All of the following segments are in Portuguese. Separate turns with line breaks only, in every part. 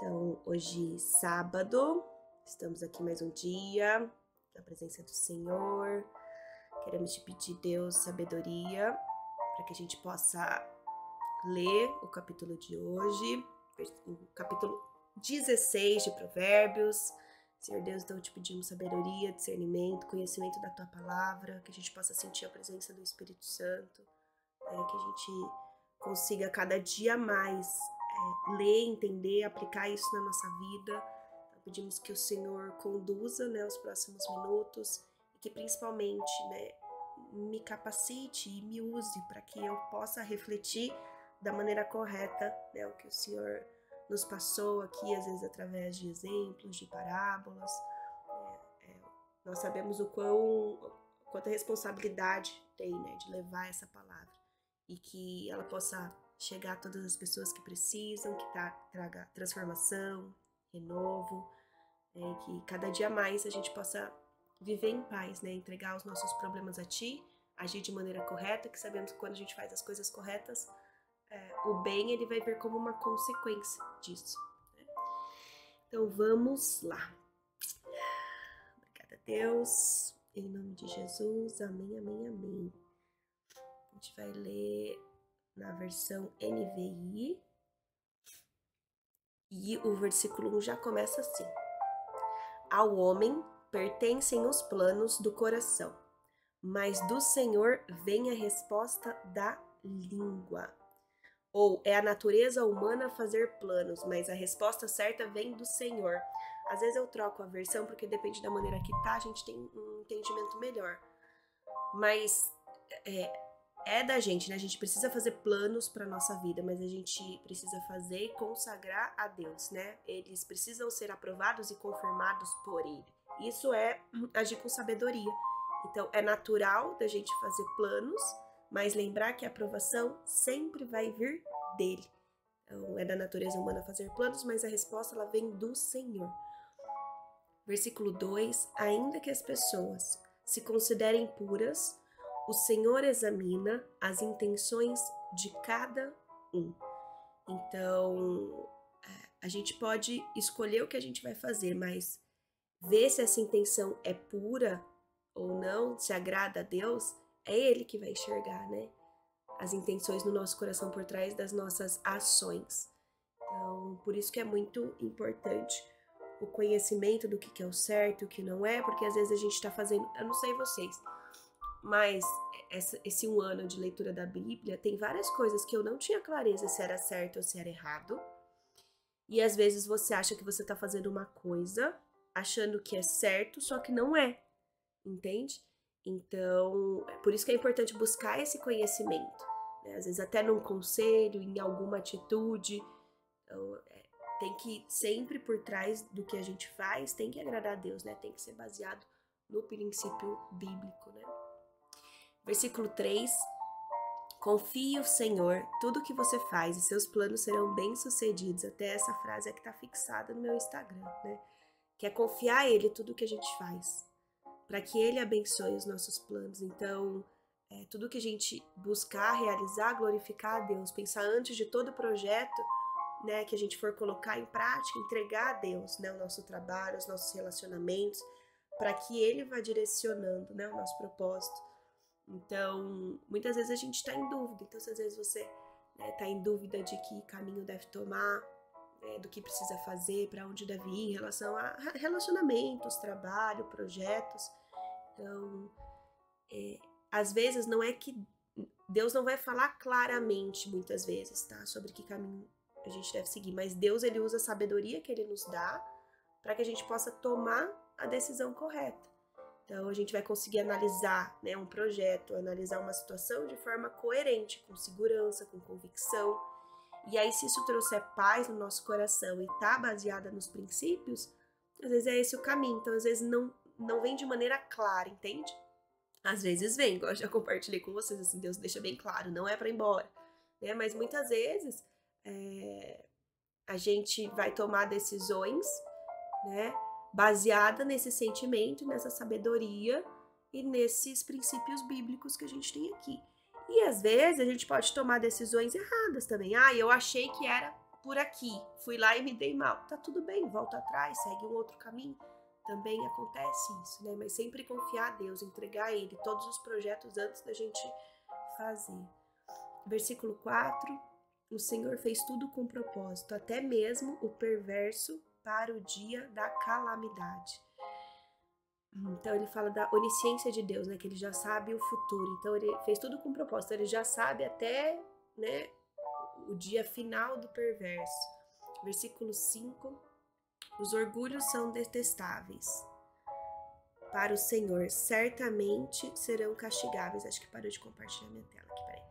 Então, hoje, sábado, estamos aqui mais um dia, na presença do Senhor. Queremos te pedir, Deus, sabedoria, para que a gente possa ler o capítulo de hoje, o capítulo 16 de Provérbios. Senhor Deus, então te pedimos sabedoria, discernimento, conhecimento da Tua Palavra, que a gente possa sentir a presença do Espírito Santo, que a gente consiga cada dia mais ler, entender, aplicar isso na nossa vida. Então, pedimos que o Senhor conduza, os próximos minutos e que principalmente, me capacite e me use para que eu possa refletir da maneira correta, o que o Senhor nos passou aqui, às vezes através de exemplos, de parábolas. Nós sabemos quanta responsabilidade tem, de levar essa palavra e que ela possa chegar a todas as pessoas que precisam, que traga transformação, renovo, e que cada dia mais a gente possa viver em paz, entregar os nossos problemas a Ti, agir de maneira correta, que sabemos que quando a gente faz as coisas corretas, o bem ele vai vir como uma consequência disso. Então vamos lá. Obrigada, Deus. Em nome de Jesus. Amém, amém, amém. A gente vai ler na versão NVI e o versículo 1 já começa assim: Ao homem pertencem os planos do coração, mas do Senhor vem a resposta da língua. Ou é a natureza humana fazer planos, mas a resposta certa vem do Senhor. Às vezes eu troco a versão porque depende da maneira que tá, a gente tem um entendimento melhor. Mas é da gente, A gente precisa fazer planos para nossa vida, mas a gente precisa fazer e consagrar a Deus, Eles precisam ser aprovados e confirmados por Ele. Isso é agir com sabedoria. Então, é natural da gente fazer planos, mas lembrar que a aprovação sempre vai vir dele. Então, é da natureza humana fazer planos, mas a resposta ela vem do Senhor. Versículo 2: Ainda que as pessoas se considerem puras, o Senhor examina as intenções de cada um. Então, a gente pode escolher o que a gente vai fazer, mas ver se essa intenção é pura ou não, se agrada a Deus, é Ele que vai enxergar, as intenções no nosso coração por trás das nossas ações. Então, por isso que é muito importante o conhecimento do que é o certo e o que não é, porque às vezes a gente está fazendo, eu não sei vocês, mas esse um ano de leitura da Bíblia tem várias coisas que eu não tinha clareza se era certo ou se era errado. E às vezes você acha que você está fazendo uma coisa, achando que é certo, só que não é, entende? Então, é por isso que é importante buscar esse conhecimento, Às vezes até num conselho, em alguma atitude. Então, tem que sempre por trás do que a gente faz, tem que agradar a Deus, Tem que ser baseado no princípio bíblico, Versículo 3: Confie o Senhor, tudo que você faz e seus planos serão bem-sucedidos. Até essa frase é que está fixada no meu Instagram, Que é confiar a Ele tudo que a gente faz, para que Ele abençoe os nossos planos. Então, tudo que a gente buscar, realizar, glorificar a Deus, pensar antes de todo projeto, que a gente for colocar em prática, entregar a Deus, o nosso trabalho, os nossos relacionamentos, para que Ele vá direcionando, o nosso propósito. Então, muitas vezes a gente está em dúvida. Então, se às vezes você está em dúvida de que caminho deve tomar, do que precisa fazer, para onde deve ir em relação a relacionamentos, trabalho, projetos. Então, às vezes não é que Deus não vai falar claramente, muitas vezes, sobre que caminho a gente deve seguir, mas Deus ele usa a sabedoria que Ele nos dá para que a gente possa tomar a decisão correta. Então, a gente vai conseguir analisar um projeto, analisar uma situação de forma coerente, com segurança, com convicção. E aí, se isso trouxer paz no nosso coração e tá baseada nos princípios, às vezes é esse o caminho. Então, às vezes não vem de maneira clara, entende? Às vezes vem, igual eu já compartilhei com vocês, assim, Deus deixa bem claro, não é para ir embora. Mas muitas vezes a gente vai tomar decisões, baseada nesse sentimento, nessa sabedoria e nesses princípios bíblicos que a gente tem aqui. E às vezes a gente pode tomar decisões erradas também. Eu achei que era por aqui, fui lá e me dei mal. Tá tudo bem, volta atrás, segue um outro caminho. Também acontece isso, né? Mas sempre confiar a Deus, entregar a Ele todos os projetos antes da gente fazer. Versículo 4, o Senhor fez tudo com propósito, até mesmo o perverso para o dia da calamidade. Então ele fala da onisciência de Deus, né? Que ele já sabe o futuro. Então ele fez tudo com propósito, ele já sabe até, né, o dia final do perverso. Versículo 5, os orgulhos são detestáveis para o Senhor, certamente serão castigáveis. Acho que parou de compartilhar minha tela aqui, peraí.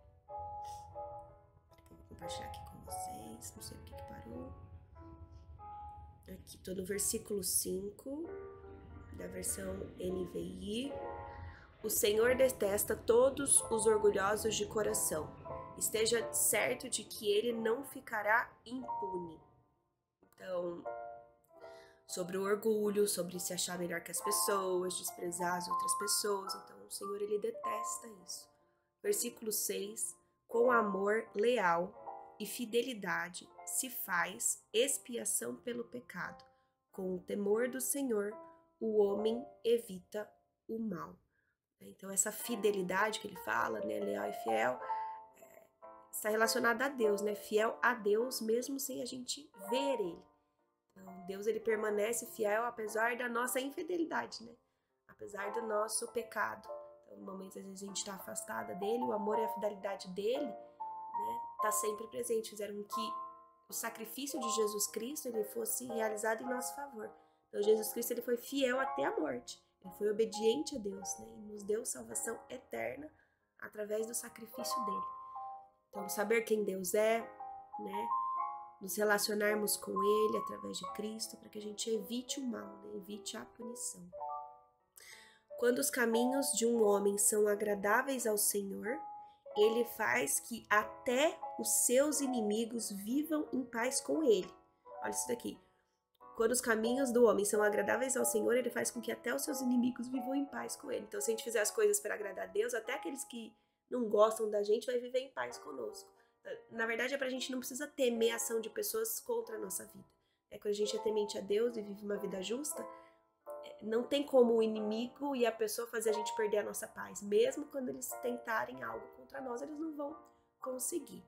Vou compartilhar aqui com vocês, não sei por que parou. Aqui, tô no versículo 5, da versão NVI. O Senhor detesta todos os orgulhosos de coração. Esteja certo de que ele não ficará impune. Então, sobre o orgulho, sobre se achar melhor que as pessoas, desprezar as outras pessoas. Então, o Senhor, ele detesta isso. Versículo 6. Com amor leal e fidelidade se faz expiação pelo pecado. Com o temor do Senhor, o homem evita o mal. Então, essa fidelidade que ele fala, né, leal e fiel, está relacionada a Deus, né? Fiel a Deus mesmo sem a gente ver ele. Então, Deus, ele permanece fiel apesar da nossa infidelidade, né? Apesar do nosso pecado. Então, no momento às vezes a gente está afastada dele, o amor e a fidelidade dele, né, tá sempre presente. Fizeram com que o sacrifício de Jesus Cristo ele fosse realizado em nosso favor. Então, Jesus Cristo ele foi fiel até a morte. Ele foi obediente a Deus, né? E nos deu salvação eterna através do sacrifício dele. Então, saber quem Deus é, né? Nos relacionarmos com ele através de Cristo, para que a gente evite o mal, né? Evite a punição. Quando os caminhos de um homem são agradáveis ao Senhor, ele faz que até os seus inimigos vivam em paz com ele. Olha isso daqui. Quando os caminhos do homem são agradáveis ao Senhor, ele faz com que até os seus inimigos vivam em paz com ele. Então, se a gente fizer as coisas para agradar a Deus, até aqueles que não gostam da gente vai viver em paz conosco. Na verdade, é pra gente não precisa temer a ação de pessoas contra a nossa vida. Quando a gente é temente a Deus e vive uma vida justa, não tem como o inimigo e a pessoa fazer a gente perder a nossa paz. Mesmo quando eles tentarem algo contra nós, eles não vão conseguir.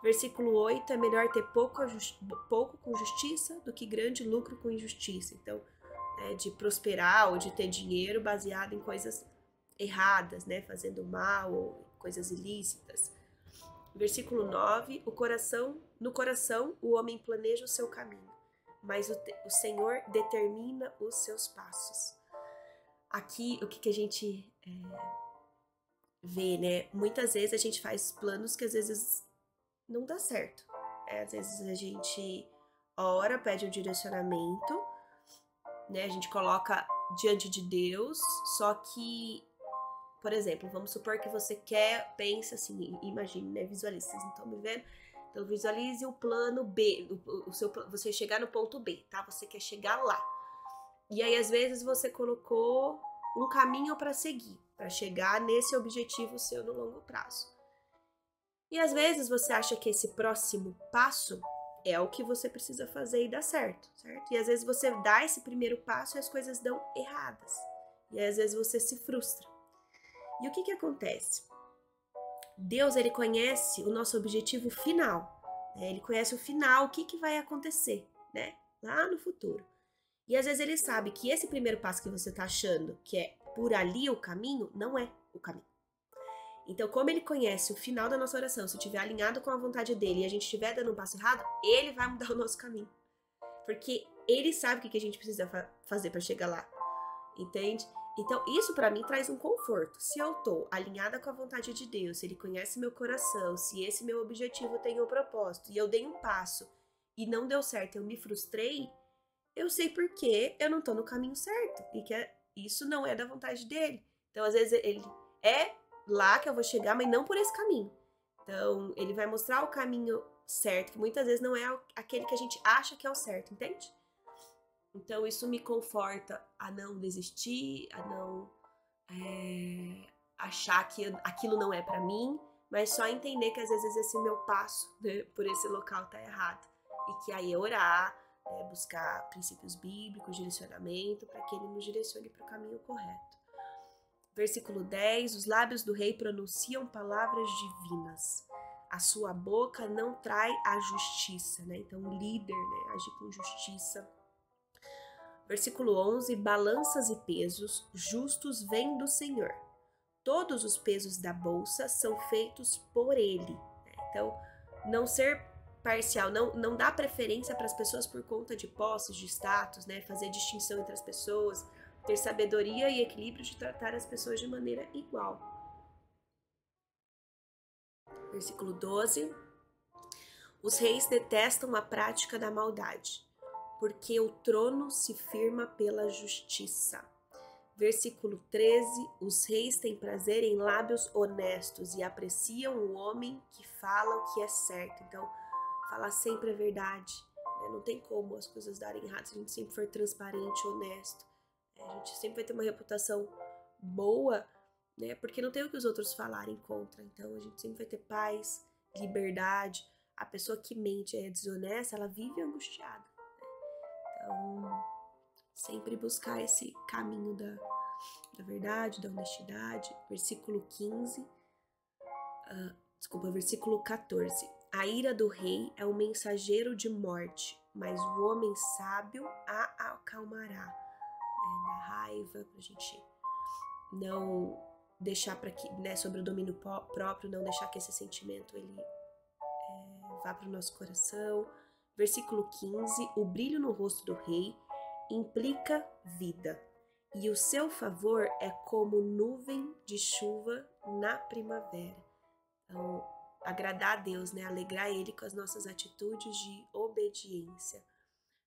Versículo 8, é melhor ter pouco com justiça do que grande lucro com injustiça. Então, de prosperar ou de ter dinheiro baseado em coisas erradas, né? Fazendo mal ou coisas ilícitas. Versículo 9, no coração o homem planeja o seu caminho, mas o Senhor determina os seus passos. Aqui, o que a gente vê, né? Muitas vezes a gente faz planos que às vezes não dá certo. Às vezes a gente ora, pede um direcionamento, né? A gente coloca diante de Deus, só que, por exemplo, vamos supor que você pensa assim, imagine, né? Visualize, vocês não estão me vendo? Então, visualize o plano B, você chegar no ponto B, tá? Você quer chegar lá. E aí, às vezes, você colocou um caminho para seguir, para chegar nesse objetivo seu no longo prazo. E às vezes você acha que esse próximo passo é o que você precisa fazer e dá certo, certo? E às vezes você dá esse primeiro passo e as coisas dão erradas. E às vezes você se frustra. E o que acontece? Deus, ele conhece o nosso objetivo final, né? Ele conhece o final, o que vai acontecer, né? Lá no futuro. E às vezes ele sabe que esse primeiro passo que você tá achando que é por ali o caminho, não é o caminho. Então, como ele conhece o final da nossa oração, se estiver alinhado com a vontade dele e a gente estiver dando um passo errado, ele vai mudar o nosso caminho. Porque ele sabe o que a gente precisa fazer para chegar lá. Entende? Então, isso para mim traz um conforto. Se eu tô alinhada com a vontade de Deus, se ele conhece meu coração, se esse meu objetivo tem um propósito, e eu dei um passo e não deu certo, eu me frustrei, eu sei por que eu não tô no caminho certo. E que isso não é da vontade dele. Então, às vezes, ele é lá que eu vou chegar, mas não por esse caminho. Então, ele vai mostrar o caminho certo, que muitas vezes não é aquele que a gente acha que é o certo, entende? Então, isso me conforta a não desistir, a não achar que aquilo não é pra mim, mas só entender que às vezes esse meu passo, né, por esse local tá errado. e que aí é orar, buscar princípios bíblicos, direcionamento, para que ele nos direcione para o caminho correto. Versículo 10, os lábios do rei pronunciam palavras divinas. A sua boca não trai a justiça, né? Então, o líder, né, age com justiça. Versículo 11, balanças e pesos justos vêm do Senhor. Todos os pesos da bolsa são feitos por ele. Né? Então, não ser parcial, não dá preferência para as pessoas por conta de posses, de status, né? Fazer distinção entre as pessoas, ter sabedoria e equilíbrio de tratar as pessoas de maneira igual. Versículo 12. Os reis detestam a prática da maldade, porque o trono se firma pela justiça. Versículo 13. Os reis têm prazer em lábios honestos e apreciam o homem que fala o que é certo. Então, falar sempre a verdade. Né? Não tem como as coisas darem errado se a gente sempre for transparente, honesto. A gente sempre vai ter uma reputação boa, né? Porque não tem o que os outros falarem contra. Então, a gente sempre vai ter paz, liberdade. A pessoa que mente é desonesta, ela vive angustiada. Né? Então, sempre buscar esse caminho da verdade, da honestidade. Versículo 15. Versículo 14. A ira do rei é o mensageiro de morte, mas o homem sábio a acalmará. Da raiva, pra gente não deixar para que, né, sobre o domínio próprio, não deixar que esse sentimento ele vá para o nosso coração. Versículo 15, o brilho no rosto do rei implica vida, e o seu favor é como nuvem de chuva na primavera. Então, agradar a Deus, né, alegrar Ele com as nossas atitudes de obediência.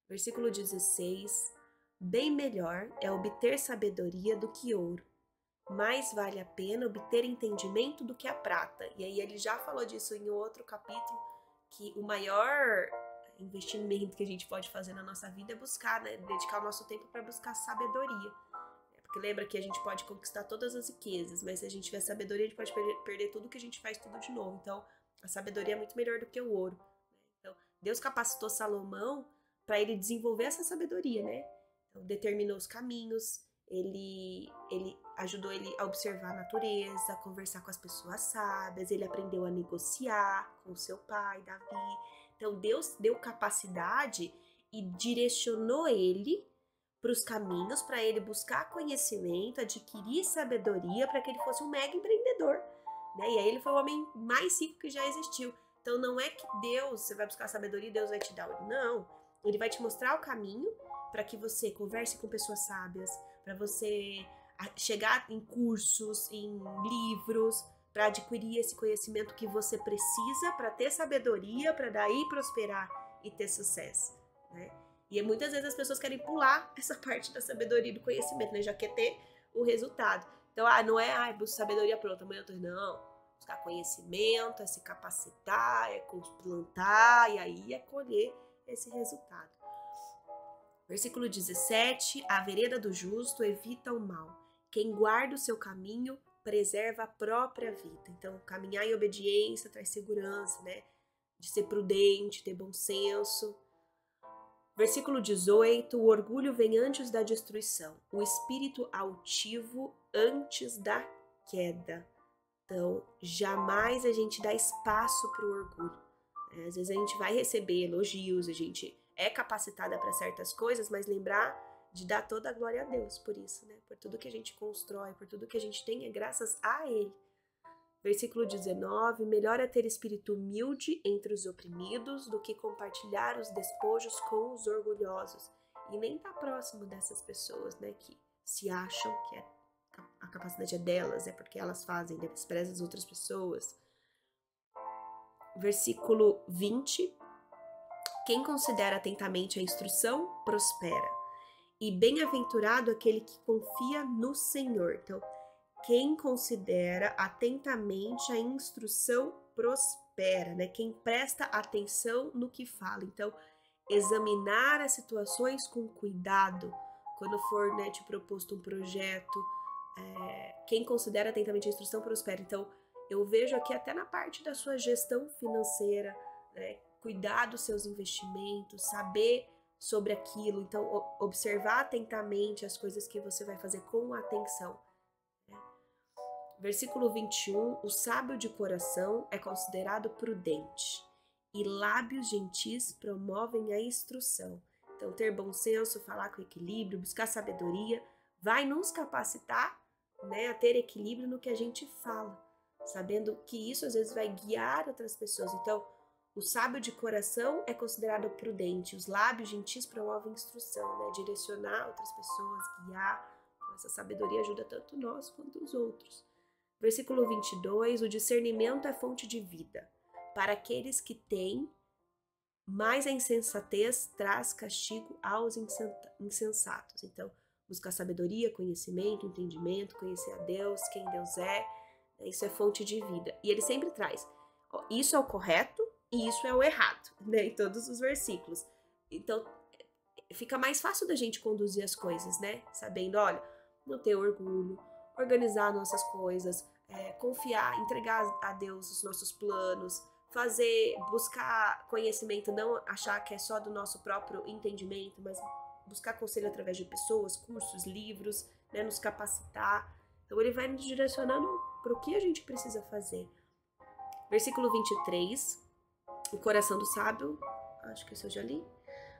Versículo 16, bem melhor é obter sabedoria do que ouro. Mais vale a pena obter entendimento do que a prata. E aí ele já falou disso em outro capítulo, que o maior investimento que a gente pode fazer na nossa vida é buscar, né? Dedicar o nosso tempo para buscar sabedoria. Porque lembra que a gente pode conquistar todas as riquezas, mas se a gente tiver sabedoria, a gente pode perder tudo que a gente faz tudo de novo. Então, a sabedoria é muito melhor do que o ouro. Então, Deus capacitou Salomão para ele desenvolver essa sabedoria, né? Então, determinou os caminhos, ele ajudou ele a observar a natureza, a conversar com as pessoas sábias, ele aprendeu a negociar com seu pai, Davi. Então, Deus deu capacidade e direcionou ele para os caminhos, para ele buscar conhecimento, adquirir sabedoria, para que ele fosse um mega empreendedor. Né? E aí ele foi o homem mais rico que já existiu. Então, não é que Deus, você vai buscar sabedoria e Deus vai te dar. Não, ele vai te mostrar o caminho para que você converse com pessoas sábias, para você chegar em cursos, em livros, para adquirir esse conhecimento que você precisa para ter sabedoria, para daí prosperar e ter sucesso, né? E muitas vezes as pessoas querem pular essa parte da sabedoria e do conhecimento, né? Já quer ter o resultado. Então, não é, busca sabedoria pronta, amanhã eu tô... Não, buscar conhecimento, é se capacitar, é plantar e aí é colher esse resultado. Versículo 17, a vereda do justo evita o mal. Quem guarda o seu caminho preserva a própria vida. Então, caminhar em obediência traz segurança, né? De ser prudente, ter bom senso. Versículo 18, o orgulho vem antes da destruição, o espírito altivo antes da queda. Então, jamais a gente dá espaço para o orgulho. Às vezes a gente vai receber elogios, a gente é capacitada para certas coisas, mas lembrar de dar toda a glória a Deus por isso, né? Por tudo que a gente constrói, por tudo que a gente tem, é graças a Ele. Versículo 19, melhor é ter espírito humilde entre os oprimidos do que compartilhar os despojos com os orgulhosos. E nem tá próximo dessas pessoas, né, que se acham que a capacidade é delas, é porque elas fazem, desprezam as outras pessoas. Versículo 20, quem considera atentamente a instrução, prospera. E bem-aventurado aquele que confia no Senhor. Então, quem considera atentamente a instrução, prospera, né? Quem presta atenção no que fala. Então, examinar as situações com cuidado. Quando for, né, te proposto um projeto, quem considera atentamente a instrução, prospera. Então, eu vejo aqui até na parte da sua gestão financeira, né? cuidar dos seus investimentos, saber sobre aquilo, então observar atentamente as coisas que você vai fazer com atenção. Versículo 21, o sábio de coração é considerado prudente, e lábios gentis promovem a instrução. Então, ter bom senso, falar com equilíbrio, buscar sabedoria, vai nos capacitar, né, a ter equilíbrio no que a gente fala, sabendo que isso às vezes vai guiar outras pessoas. Então, o sábio de coração é considerado prudente, os lábios gentis promovem instrução, né, direcionar outras pessoas, guiar. Essa sabedoria ajuda tanto nós quanto os outros. Versículo 22, o discernimento é fonte de vida para aqueles que têm, mas a insensatez traz castigo aos insensatos. Então, buscar sabedoria, conhecimento, entendimento, conhecer a Deus, quem Deus é, isso é fonte de vida. E ele sempre traz, ó, isso é o correto e isso é o errado, né, em todos os versículos. Então, fica mais fácil da gente conduzir as coisas, né, sabendo, olha, não ter orgulho, organizar nossas coisas, confiar, entregar a Deus os nossos planos, buscar conhecimento, não achar que é só do nosso próprio entendimento, mas buscar conselho através de pessoas, cursos, livros, né, nos capacitar. Então ele vai nos direcionando para o que a gente precisa fazer. Versículo 23, o coração do sábio, acho que isso eu já li.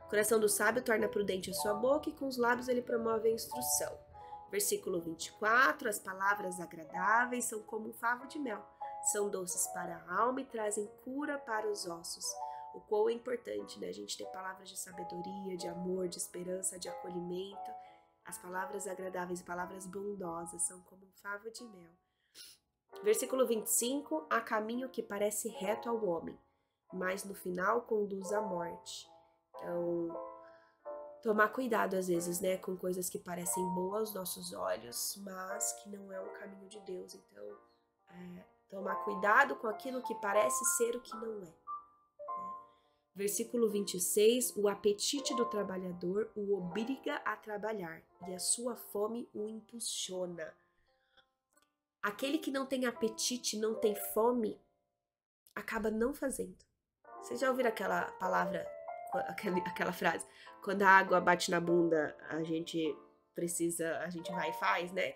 O coração do sábio torna prudente a sua boca e com os lábios ele promove a instrução. Versículo 24, as palavras agradáveis são como um favo de mel, são doces para a alma e trazem cura para os ossos. O quão é importante, né, a gente ter palavras de sabedoria, de amor, de esperança, de acolhimento. As palavras agradáveis e palavras bondosas são como um favo de mel. Versículo 25, há caminho que parece reto ao homem, mas no final conduz à morte. Então, tomar cuidado às vezes, né, com coisas que parecem boas aos nossos olhos, mas que não é o caminho de Deus. Então, tomar cuidado com aquilo que parece ser o que não é. Né? Versículo 26, o apetite do trabalhador o obriga a trabalhar e a sua fome o impulsiona. Aquele que não tem apetite, não tem fome, acaba não fazendo. Vocês já ouviram aquela palavra, aquela frase? Quando a água bate na bunda, a gente vai e faz, né?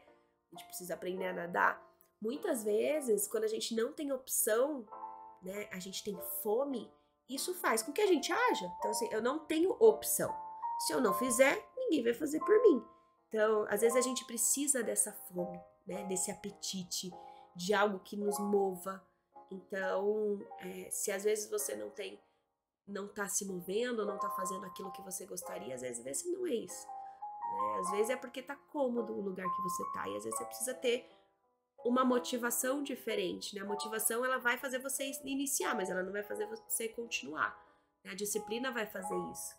A gente precisa aprender a nadar. Muitas vezes, quando a gente não tem opção, né? A gente tem fome, isso faz com que a gente haja. Então, assim, eu não tenho opção. Se eu não fizer, ninguém vai fazer por mim. Então, às vezes a gente precisa dessa fome, né? Desse apetite, de algo que nos mova. Então, se às vezes você não tá se movendo, não tá fazendo aquilo que você gostaria, às vezes não é isso. Né? Às vezes é porque tá cômodo o lugar que você tá, e às vezes você precisa ter uma motivação diferente, né? A motivação, ela vai fazer você iniciar, mas ela não vai fazer você continuar. Né? A disciplina vai fazer isso.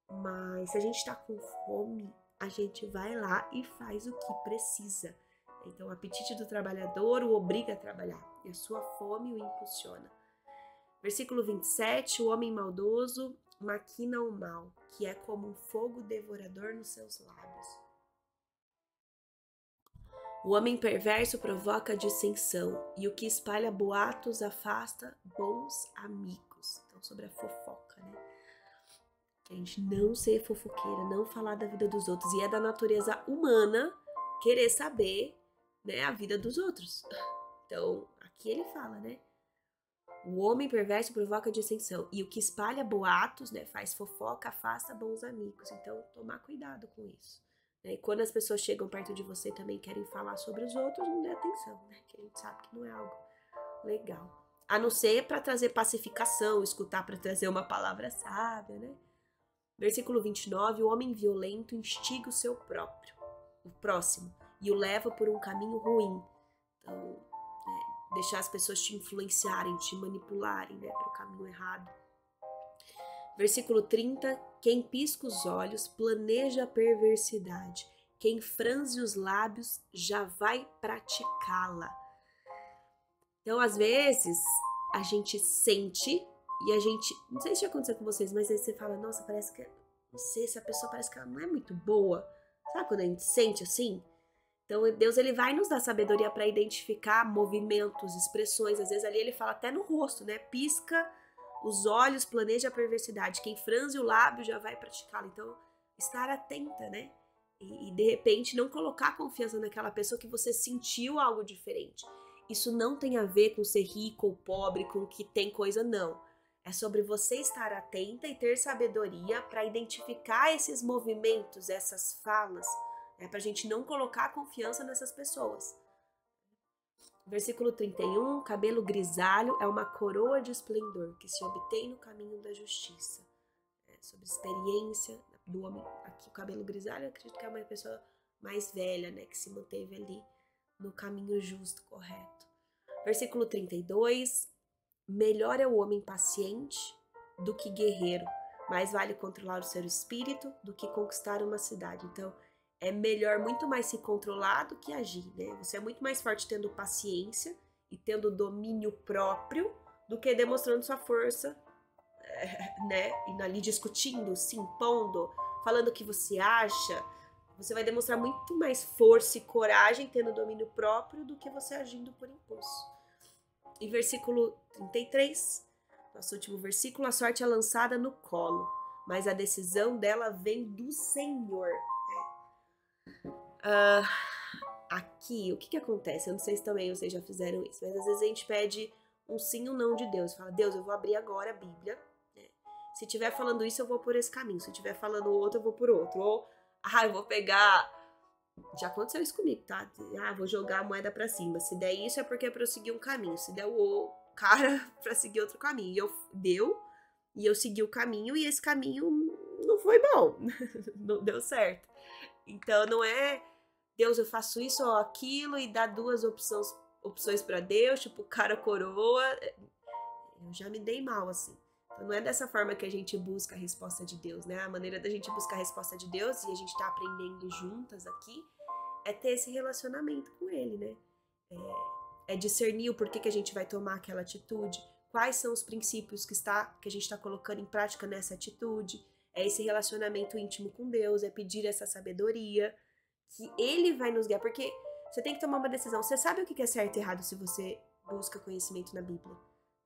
Mas se a gente tá com fome, a gente vai lá e faz o que precisa. Então, o apetite do trabalhador o obriga a trabalhar, e a sua fome o impulsiona. Versículo 27, o homem maldoso maquina o mal, que é como um fogo devorador nos seus lábios. O homem perverso provoca dissensão, e o que espalha boatos afasta bons amigos. Então, sobre a fofoca, né? A gente não ser fofoqueira, não falar da vida dos outros, e é da natureza humana querer saber, né, a vida dos outros. Então, aqui ele fala, né? O homem perverso provoca dissensão, e o que espalha boatos, né, faz fofoca, afasta bons amigos. Então, tomar cuidado com isso. Né? E quando as pessoas chegam perto de você e também querem falar sobre os outros, não dê atenção, né? Que a gente sabe que não é algo legal. A não ser para trazer pacificação, escutar para trazer uma palavra sábia, né? Versículo 29, o homem violento instiga o próximo, e o leva por um caminho ruim. Então, deixar as pessoas te influenciarem, te manipularem, né, para o caminho errado. Versículo 30, quem pisca os olhos planeja a perversidade, quem franze os lábios já vai praticá-la. Então, às vezes, a gente sente e a gente, não sei se já aconteceu com vocês, mas aí você fala, nossa, parece que, não sei, essa pessoa parece que ela não é muito boa. Sabe quando a gente sente assim? Então, Deus, ele vai nos dar sabedoria para identificar movimentos, expressões. Às vezes ali ele fala até no rosto, né? Pisca os olhos planejam a perversidade, quem franze o lábio já vai praticá-la. Então, estar atenta, né? E de repente não colocar confiança naquela pessoa que você sentiu algo diferente. Isso não tem a ver com ser rico ou pobre, com que tem coisa, não. É sobre você estar atenta e ter sabedoria para identificar esses movimentos, essas falas, né, para a gente não colocar confiança nessas pessoas. Versículo 31, cabelo grisalho é uma coroa de esplendor que se obtém no caminho da justiça. Sobre experiência do homem. Aqui o cabelo grisalho, eu acredito que é uma pessoa mais velha, né, que se manteve ali no caminho justo, correto. Versículo 32, melhor é o homem paciente do que guerreiro, mais vale controlar o seu espírito do que conquistar uma cidade. Então, é melhor muito mais se controlar do que agir, né? Você é muito mais forte tendo paciência e tendo domínio próprio do que demonstrando sua força, né? Indo ali discutindo, se impondo, falando o que você acha. Você vai demonstrar muito mais força e coragem tendo domínio próprio do que você agindo por impulso. E versículo 33, nosso último versículo, a sorte é lançada no colo, mas a decisão dela vem do Senhor. Aqui, o que acontece? Eu não sei se também vocês já fizeram isso, mas às vezes a gente pede um sim ou não de Deus. Fala, Deus, eu vou abrir agora a Bíblia. Se estiver falando isso, eu vou por esse caminho. Se estiver falando outro, eu vou por outro. Ou, eu vou pegar... Já aconteceu isso comigo, tá? Vou jogar a moeda pra cima. Se der isso, é porque é pra eu seguir um caminho. Se der o cara, pra seguir outro caminho. E eu segui o caminho, e esse caminho não foi bom. Não deu certo. Então, não é... Deus, eu faço isso ou aquilo, e dá duas opções pra Deus, tipo, cara, coroa. Eu já me dei mal, assim. Então, não é dessa forma que a gente busca a resposta de Deus, né? A maneira da gente buscar a resposta de Deus, e a gente tá aprendendo juntas aqui, é ter esse relacionamento com Ele, né? É discernir o porquê que a gente vai tomar aquela atitude, quais são os princípios que a gente está colocando em prática nessa atitude, é esse relacionamento íntimo com Deus, é pedir essa sabedoria, que Ele vai nos guiar, porque você tem que tomar uma decisão. Você sabe o que é certo e errado se você busca conhecimento na Bíblia,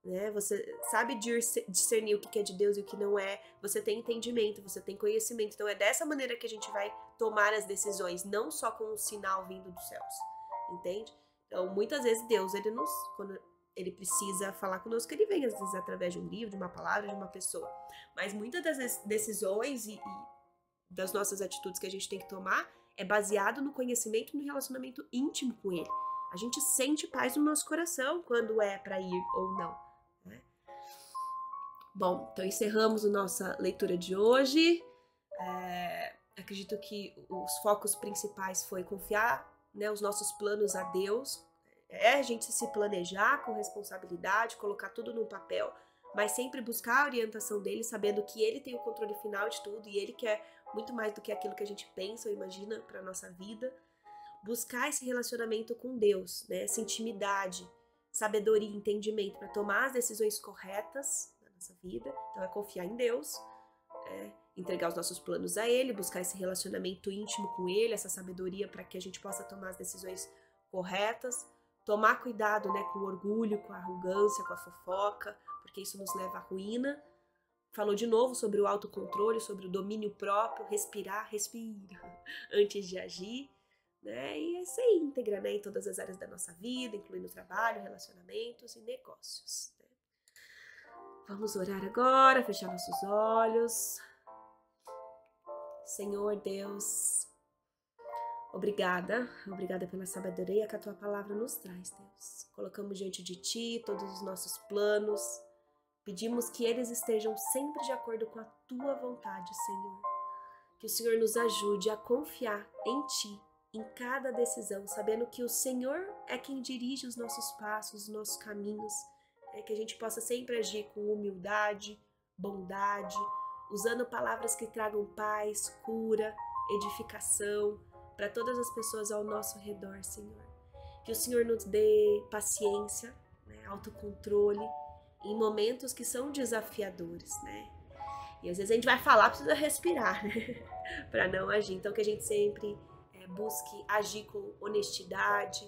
né? Você sabe discernir o que é de Deus e o que não é, você tem entendimento, você tem conhecimento. Então é dessa maneira que a gente vai tomar as decisões, não só com um sinal vindo dos céus, entende? Então muitas vezes Deus, quando Ele precisa falar conosco, Ele vem às vezes através de um livro, de uma palavra, de uma pessoa, mas muitas das decisões e das nossas atitudes que a gente tem que tomar é baseado no conhecimento e no relacionamento íntimo com Ele. A gente sente paz no nosso coração quando é para ir ou não, né? Bom, então encerramos a nossa leitura de hoje. Acredito que os focos principais foi confiar, né, os nossos planos a Deus. A gente se planejar com responsabilidade, colocar tudo no papel, mas sempre buscar a orientação dele, sabendo que ele tem o controle final de tudo e ele quer muito mais do que aquilo que a gente pensa ou imagina para a nossa vida. Buscar esse relacionamento com Deus, né? Essa intimidade, sabedoria, entendimento para tomar as decisões corretas na nossa vida. Então é confiar em Deus, entregar os nossos planos a Ele, buscar esse relacionamento íntimo com Ele, essa sabedoria para que a gente possa tomar as decisões corretas. Tomar cuidado, né, com o orgulho, com a arrogância, com a fofoca, porque isso nos leva à ruína. Falou de novo sobre o autocontrole, sobre o domínio próprio, respira antes de agir, né? E ser íntegra, né, em todas as áreas da nossa vida, incluindo trabalho, relacionamentos e negócios, né? Vamos orar agora, fechar nossos olhos. Senhor Deus, obrigada pela sabedoria que a Tua palavra nos traz, Deus. Colocamos diante de Ti todos os nossos planos. Pedimos que eles estejam sempre de acordo com a Tua vontade, Senhor. Que o Senhor nos ajude a confiar em Ti, em cada decisão, sabendo que o Senhor é quem dirige os nossos passos, os nossos caminhos. Que a gente possa sempre agir com humildade, bondade, usando palavras que tragam paz, cura, edificação para todas as pessoas ao nosso redor, Senhor. Que o Senhor nos dê paciência, né, autocontrole, em momentos que são desafiadores, né? E às vezes a gente vai falar, precisa respirar, né? Para não agir. Então que a gente sempre busque agir com honestidade,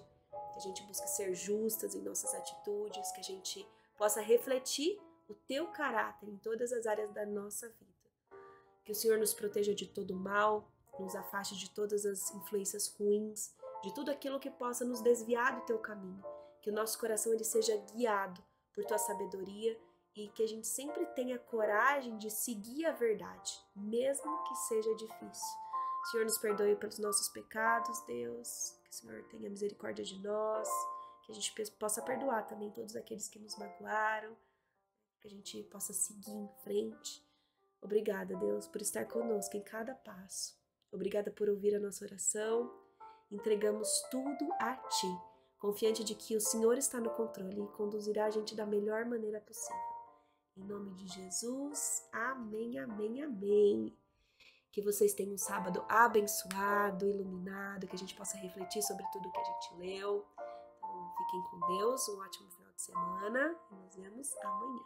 que a gente busque ser justas em nossas atitudes, que a gente possa refletir o teu caráter em todas as áreas da nossa vida. Que o Senhor nos proteja de todo mal, nos afaste de todas as influências ruins, de tudo aquilo que possa nos desviar do teu caminho. Que o nosso coração ele seja guiado por tua sabedoria e que a gente sempre tenha coragem de seguir a verdade, mesmo que seja difícil. O Senhor nos perdoe pelos nossos pecados, Deus. Que o Senhor tenha misericórdia de nós, que a gente possa perdoar também todos aqueles que nos magoaram, que a gente possa seguir em frente. Obrigada, Deus, por estar conosco em cada passo. Obrigada por ouvir a nossa oração. Entregamos tudo a Ti, confiante de que o Senhor está no controle e conduzirá a gente da melhor maneira possível. Em nome de Jesus, amém, amém, amém. Que vocês tenham um sábado abençoado, iluminado, que a gente possa refletir sobre tudo que a gente leu. Então, fiquem com Deus, um ótimo final de semana e nos vemos amanhã.